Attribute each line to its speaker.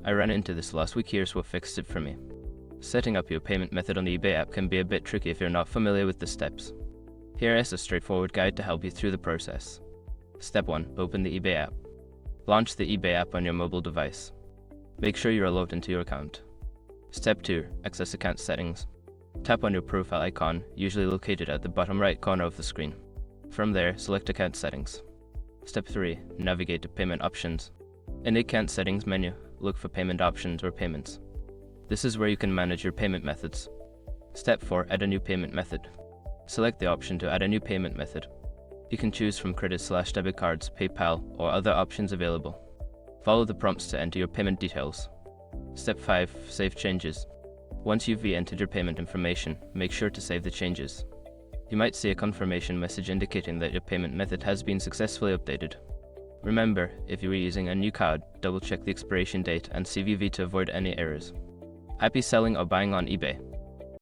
Speaker 1: I ran into this last week. Here's what fixed it for me. Setting up your payment method on the eBay app can be a bit tricky if you're not familiar with the steps. Here is a straightforward guide to help you through the process. Step 1. Open the eBay app. Launch the eBay app on your mobile device. Make sure you are logged into your account. Step 2. Access account settings. Tap on your profile icon, usually located at the bottom right corner of the screen. From there, select account settings. Step 3. Navigate to payment options. In the account settings menu, look for payment options or payments. This is where you can manage your payment methods. Step 4. Add a new payment method. Select the option to add a new payment method. You can choose from credit/debit cards, PayPal, or other options available. Follow the prompts to enter your payment details. Step 5. Save changes. Once you've entered your payment information, make sure to save the changes. You might see a confirmation message indicating that your payment method has been successfully updated. Remember, if you are using a new card, double-check the expiration date and CVV to avoid any errors. Happy selling or buying on eBay.